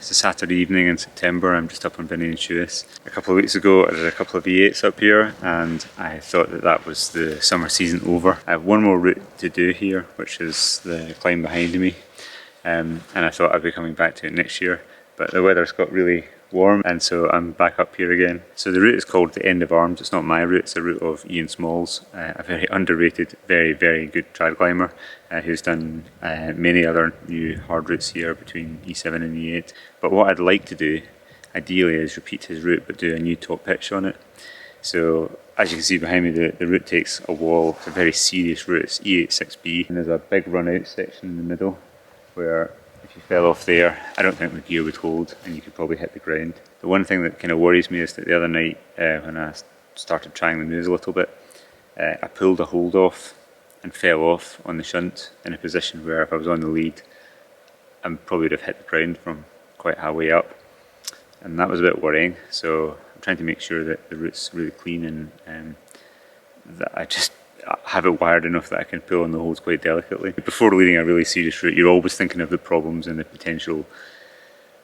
It's a Saturday evening in September. I'm just up on Vinny and Shuas. A couple of weeks ago I did a couple of V8s up here and I thought that that was the summer season over. I have one more route to do here, which is the climb behind me, and I thought I'd be coming back to it next year, but the weather's got really warm and so I'm back up here again. So the route is called the End of Arms. It's not my route, it's a route of Iain Small's, a very underrated, very good trad climber who's done many other new hard routes here between E7 and E8. But what I'd like to do ideally is repeat his route but do a new top pitch on it. So as you can see behind me, the route takes a wall. It's a very serious route. It's E8 6B and there's a big run out section in the middle where if you fell off there, I don't think the gear would hold and you could probably hit the ground. The one thing that kind of worries me is that the other night when I started trying the moves a little bit, I pulled a hold off and fell off on the shunt in a position where if I was on the lead, I probably would have hit the ground from quite halfway up. And that was a bit worrying, so I'm trying to make sure that the route's really clean and that I just have it wired enough that I can pull on the holds quite delicately. Before leading a really serious route, you're always thinking of the problems and the potential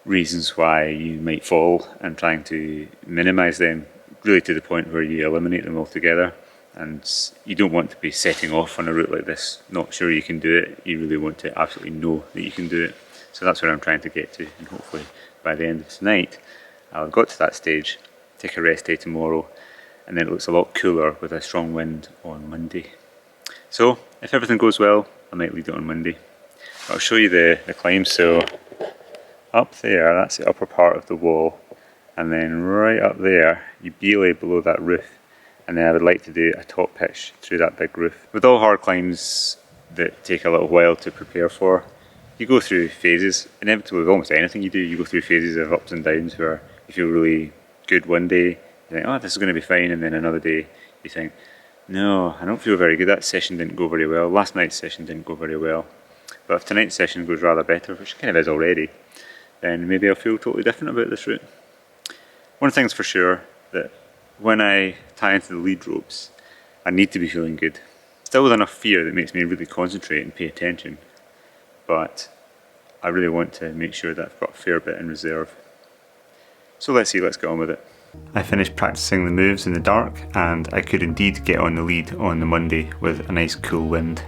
reasons why you might fall and trying to minimise them, really to the point where you eliminate them altogether. And you don't want to be setting off on a route like this not sure you can do it. You really want to absolutely know that you can do it. So that's where I'm trying to get to, and hopefully by the end of tonight I'll have got to that stage, take a rest day tomorrow, and then it looks a lot cooler with a strong wind on Monday. So if everything goes well, I might lead it on Monday. I'll show you the climb. So up there, that's the upper part of the wall, and then right up there you belay below that roof, and then I would like to do a top pitch through that big roof. With all hard climbs that take a little while to prepare for, you go through phases. Inevitably with almost anything you do, you go through phases of ups and downs where you feel really good one day, you think, oh, this is going to be fine, and then another day you think, no, I don't feel very good, that session didn't go very well, last night's session didn't go very well. But if tonight's session goes rather better, which it kind of is already, then maybe I'll feel totally different about this route. One thing's for sure, that when I tie into the lead ropes, I need to be feeling good. Still with enough fear that makes me really concentrate and pay attention, but I really want to make sure that I've got a fair bit in reserve. So let's see, let's get on with it. I finished practicing the moves in the dark and I could indeed get on the lead on the Monday with a nice cool wind.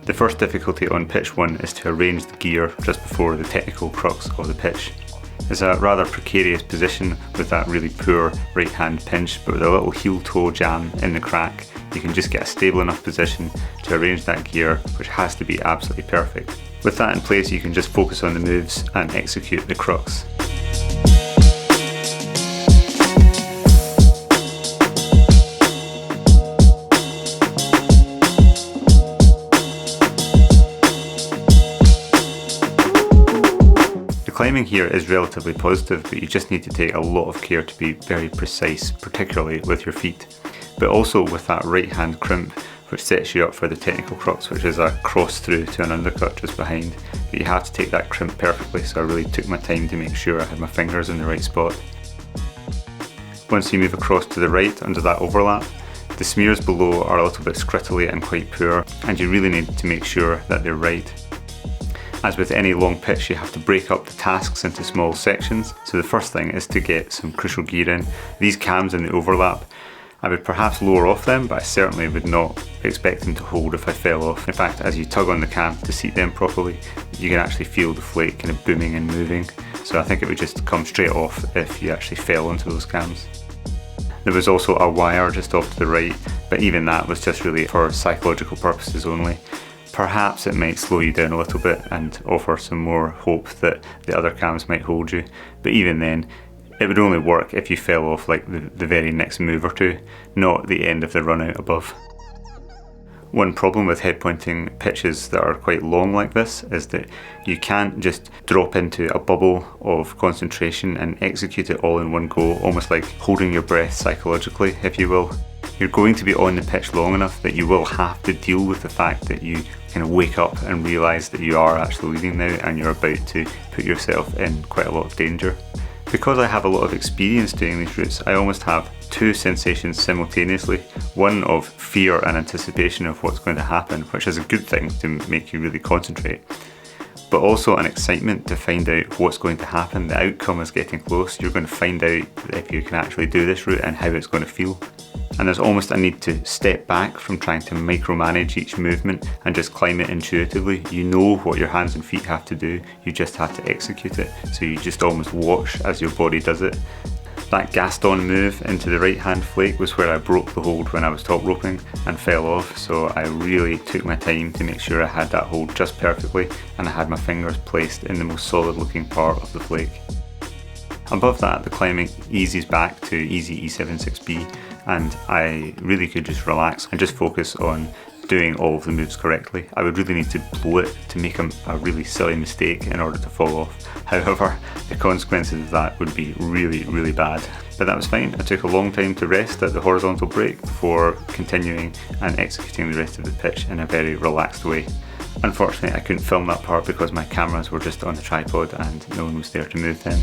The first difficulty on pitch 1 is to arrange the gear just before the technical crux of the pitch. It's a rather precarious position with that really poor right hand pinch, but with a little heel toe jam in the crack you can just get a stable enough position to arrange that gear, which has to be absolutely perfect. With that in place you can just focus on the moves and execute the crux. Climbing here is relatively positive, but you just need to take a lot of care to be very precise, particularly with your feet. But also with that right hand crimp, which sets you up for the technical crux, which is a cross through to an undercut just behind. But you have to take that crimp perfectly, so I really took my time to make sure I had my fingers in the right spot. Once you move across to the right under that overlap, the smears below are a little bit scrittly and quite poor, and you really need to make sure that they're right. As with any long pitch, you have to break up the tasks into small sections. So the first thing is to get some crucial gear in. These cams in the overlap, I would perhaps lower off them, but I certainly would not expect them to hold if I fell off. In fact, as you tug on the cam to seat them properly, you can actually feel the flake kind of booming and moving. So I think it would just come straight off if you actually fell onto those cams. There was also a wire just off to the right, but even that was just really for psychological purposes only. Perhaps it might slow you down a little bit and offer some more hope that the other cams might hold you, but even then it would only work if you fell off like the very next move or two, not the end of the run out above. One problem with head pointing pitches that are quite long like this is that you can't just drop into a bubble of concentration and execute it all in one go, almost like holding your breath psychologically, if you will. You're going to be on the pitch long enough that you will have to deal with the fact that you kind of wake up and realise that you are actually leading now and you're about to put yourself in quite a lot of danger. Because I have a lot of experience doing these routes, I almost have two sensations simultaneously. One of fear and anticipation of what's going to happen, which is a good thing to make you really concentrate. but also an excitement to find out what's going to happen. The outcome is getting close. You're going to find out if you can actually do this route and how it's going to feel. And there's almost a need to step back from trying to micromanage each movement and just climb it intuitively. You know what your hands and feet have to do, you just have to execute it. So you just almost watch as your body does it. That Gaston move into the right hand flake was where I broke the hold when I was top roping and fell off, so I really took my time to make sure I had that hold just perfectly and I had my fingers placed in the most solid looking part of the flake. Above that, the climbing eases back to easy E76B, and I really could just relax and just focus on doing all of the moves correctly. I would really need to blow it to make a really silly mistake in order to fall off. However, the consequences of that would be really, really bad. But that was fine. I took a long time to rest at the horizontal break before continuing and executing the rest of the pitch in a very relaxed way. Unfortunately, I couldn't film that part because my cameras were just on the tripod and no one was there to move them.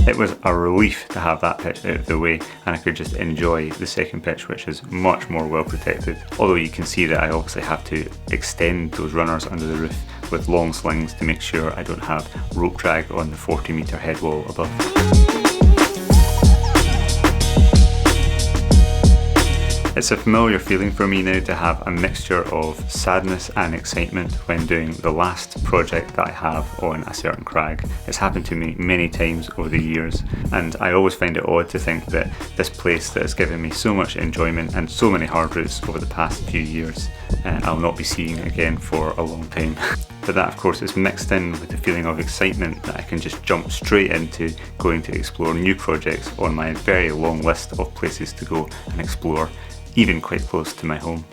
It was a relief to have that pitch out of the way and I could just enjoy the second pitch, which is much more well protected. Although you can see that I obviously have to extend those runners under the roof with long slings to make sure I don't have rope drag on the 40-metre head wall above. It's a familiar feeling for me now to have a mixture of sadness and excitement when doing the last project that I have on a certain crag. It's happened to me many times over the years, and I always find it odd to think that this place that has given me so much enjoyment and so many hard routes over the past few years, I'll not be seeing again for a long time. But that of course is mixed in with the feeling of excitement that I can just jump straight into going to explore new projects on my very long list of places to go and explore, even quite close to my home.